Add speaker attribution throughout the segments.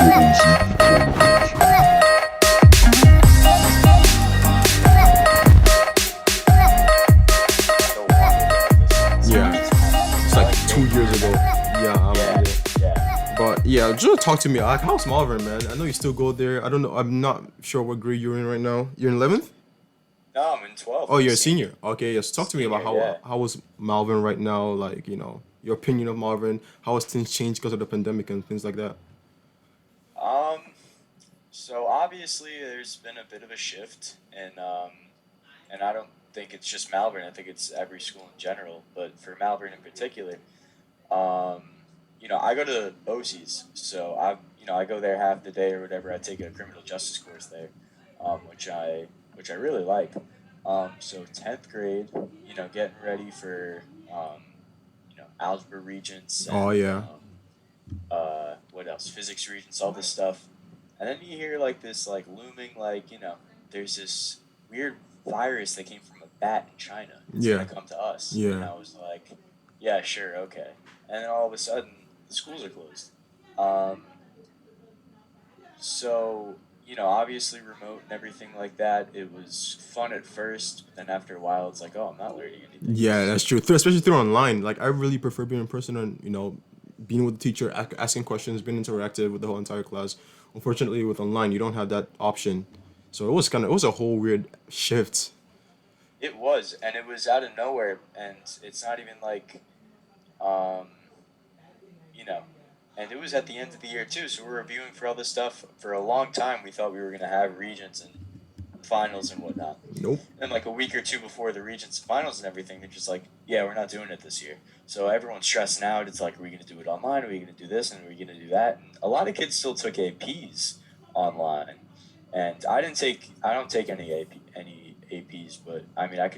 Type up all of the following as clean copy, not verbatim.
Speaker 1: I don't want to go at this point, so
Speaker 2: Yeah,
Speaker 1: it's kind
Speaker 2: it's
Speaker 1: of
Speaker 2: like
Speaker 1: like
Speaker 2: 2 years
Speaker 1: dangerous.
Speaker 2: ago. Yeah,
Speaker 1: Yeah,
Speaker 2: yeah.
Speaker 1: yeah.
Speaker 2: But yeah, just talk to me. Like, how's Malvern, man? I know you still go there. I don't know. I'm not sure what grade you're in right now. You're in 11th?
Speaker 1: No, I'm in 12th.
Speaker 2: Oh,
Speaker 1: I'm a
Speaker 2: you're a senior.
Speaker 1: senior.
Speaker 2: Okay, yes. Talk to me about
Speaker 1: Senior, yeah.
Speaker 2: how was Malvern right now? Like, your opinion of Malvern. How has things changed because of the pandemic and things like that?
Speaker 1: Um, so obviously there's been a bit of a shift, and I don't think it's just Malvern. I think it's every school in general, but for Malvern in particular, um, I go to BOCES, so I go there half the day or whatever. I take a criminal justice course there, which I really like. So 10th grade, getting ready for algebra regents
Speaker 2: Oh
Speaker 1: and
Speaker 2: yeah,
Speaker 1: what else? Physics regents, all this stuff. And then you hear like this like looming like, there's this weird virus that came from a bat in China. It's
Speaker 2: yeah,
Speaker 1: gonna come to us. And
Speaker 2: yeah.
Speaker 1: I was like, yeah, sure, okay. And then all of a sudden the schools are closed. Um, so, obviously remote and everything like that, it was fun at first, but then after a while it's like, oh, I'm not learning anything. This
Speaker 2: Yeah,
Speaker 1: is
Speaker 2: that's true. Especially through online. Like, I really prefer being in person and being with the teacher, asking questions, being interactive with the whole entire class. Unfortunately, with online, you don't have that option. So it was a whole weird shift.
Speaker 1: it was, and it was out of nowhere, and it's not even like um, you know, and it was at the end of the year too. So we're reviewing for all this stuff for a long time. We thought we were gonna have regions and finals and whatnot.
Speaker 2: Nope.
Speaker 1: And like a week or two before the regions and finals and everything, they're just like, yeah, we're not doing it this year. So everyone's stressing out. It's like, are we gonna do it online? Are we gonna do this? And are we gonna do that? And a lot of kids still took APs online, and I don't take any APs, but I mean, I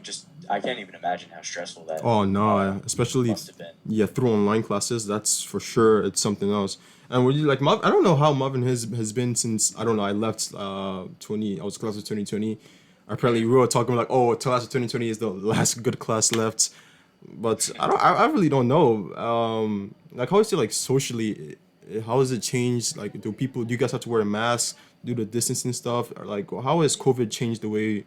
Speaker 1: can't even imagine how stressful that
Speaker 2: Oh no, especially
Speaker 1: must have been.
Speaker 2: yeah through online classes. That's for sure. It's something else. And would you like I don't know how Marvin has been since I don't know. I left 20. I was class of 2020. Apparently, we were talking like, oh, class of 2020 is the last good class left. But I don't. I really don't know. Like how is it like socially? How has it changed? Like, do you guys have to wear a mask? Do the distancing stuff? Or like, how has COVID changed the way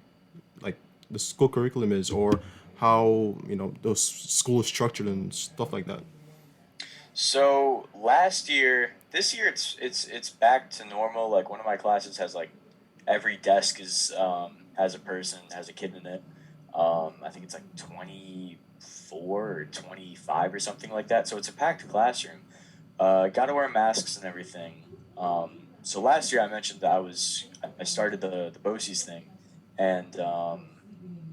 Speaker 2: like the school curriculum is, or how those school is structured and stuff like that?
Speaker 1: So this year it's back to normal. Like one of my classes has like every desk is has a person, has a kid in it. I think it's like 24 or 25 or something like that. So it's a packed classroom. Got to wear masks and everything. So last year I mentioned that I started the BOCES thing, and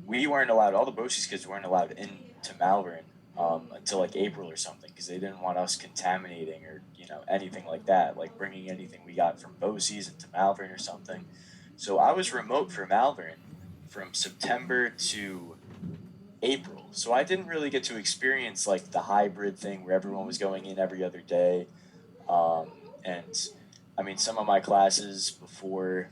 Speaker 1: we weren't allowed. All the BOCES kids weren't allowed into Malvern until like April or something because they didn't want us contaminating or anything like that, like bringing anything we got from BOCES into Malvern or something. So I was remote for Malvern from September to April. So I didn't really get to experience like the hybrid thing where everyone was going in every other day. Um, and I mean, some of my classes before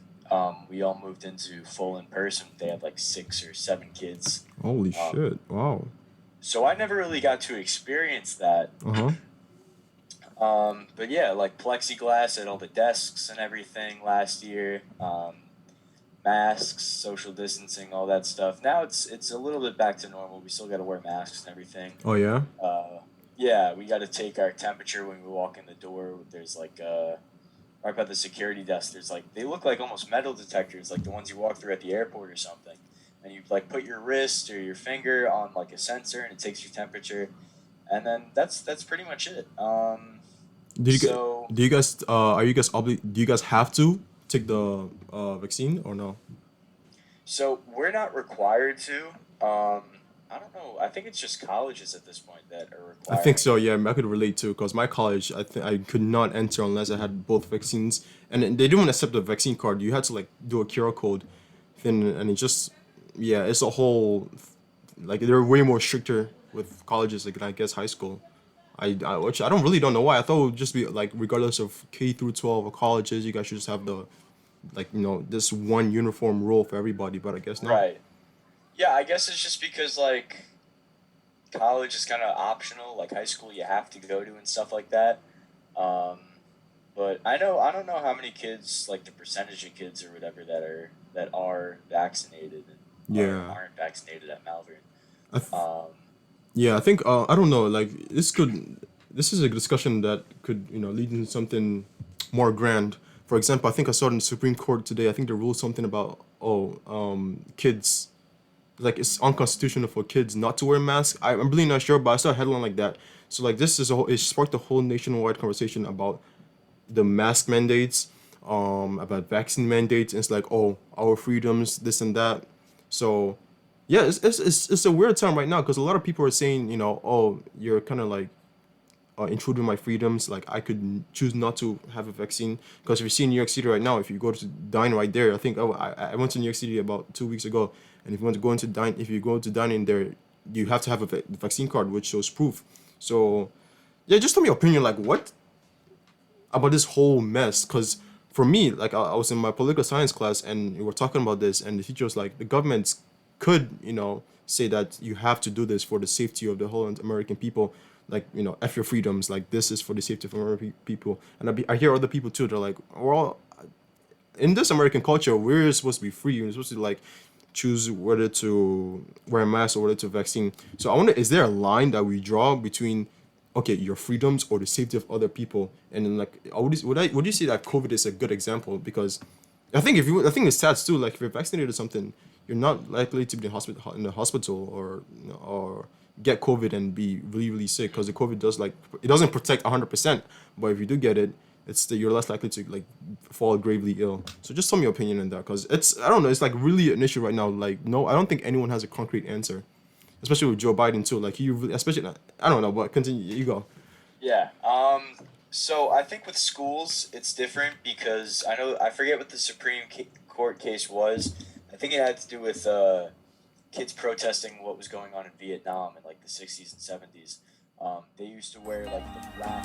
Speaker 1: we all moved into full in person, they had like 6 or 7 kids.
Speaker 2: Holy
Speaker 1: Um,
Speaker 2: shit! Wow.
Speaker 1: so I never really got to experience that.
Speaker 2: Uh huh.
Speaker 1: But yeah, like plexiglass at all the desks and everything last year. Masks, social distancing, all that stuff. Now it's a little bit back to normal. We still got to wear masks and everything.
Speaker 2: Oh yeah.
Speaker 1: Uh, yeah, we got to take our temperature when we walk in the door. There's like right by the security desk. There's like they look like almost metal detectors, like the ones you walk through at the airport or something. And you like put your wrist or your finger on like a sensor, and it takes your temperature, and then that's pretty much it. So
Speaker 2: Do you guys are you guys do you guys have to take the vaccine or no?
Speaker 1: so we're not required to. I don't know. I think it's just colleges at this point that are
Speaker 2: I think
Speaker 1: requiring
Speaker 2: so.
Speaker 1: it.
Speaker 2: Yeah, I could relate to because my college, I think I could not enter unless I had both vaccines, and then they didn't accept the vaccine card. You had to like do a QR code thing, and it just yeah, it's a whole like they're way more stricter with colleges like I guess high school. Which I don't know why. I thought it would just be like regardless of K through 12 or colleges, you guys should just have the like this one uniform rule for everybody. But I guess not.
Speaker 1: Right. Yeah, I guess it's just because like college is kind of optional. Like high school, you have to go to and stuff like that. Um, But I don't know how many kids, like the percentage of kids or whatever that are vaccinated or
Speaker 2: Yeah.
Speaker 1: aren't vaccinated at Malvern.
Speaker 2: I th-
Speaker 1: Um,
Speaker 2: yeah, I think I don't know. Like this is a discussion that could lead into something more grand. For example, I think I saw it in the Supreme Court today. I think they ruled something about kids, like it's unconstitutional for kids not to wear masks. I'm really not sure, but I saw a headline like that. So like this is it sparked a whole nationwide conversation about the mask mandates, about vaccine mandates. And it's like, oh, our freedoms, this and that. So yeah, it's a weird time right now because a lot of people are saying, oh, you're kind of like intruding my freedoms. Like I could choose not to have a vaccine because if you see in New York City right now, if you go to dine right there, I think I went to New York City about 2 weeks ago, and if you want to go into dine, if you go to dine in there, you have to have a vaccine card which shows proof. So yeah, just tell me your opinion. Like what about this whole mess? Because for me, like I was in my political science class and we were talking about this, and the teacher was like, the government could, say that you have to do this for the safety of the whole American people. Like, f your freedoms. Like this is for the safety of American people. And I hear other people too. They're like, we're all in this American culture. We're supposed to be free. We're supposed to like choose whether to wear a mask or whether to vaccine. So I wonder, is there a line that we draw between, okay, your freedoms or the safety of other people? And then like, would you say that COVID is a good example? Because I think it's stats too. Like if you're vaccinated or something, you're not likely to be in the hospital or or get COVID and be really really sick because the COVID does like it doesn't protect 100%. But if you do get it, you're less likely to like fall gravely ill. So just tell me your opinion on that because I don't know, it's like really an issue right now. Like no, I don't think anyone has a concrete answer, especially with Joe Biden too. Like he really, especially I don't know, but continue. You go.
Speaker 1: yeah. So I think with schools it's different because I forget what the Court case was. I think it had to do with kids protesting what was going on in Vietnam in like the 60s and 70s. They used to wear like the black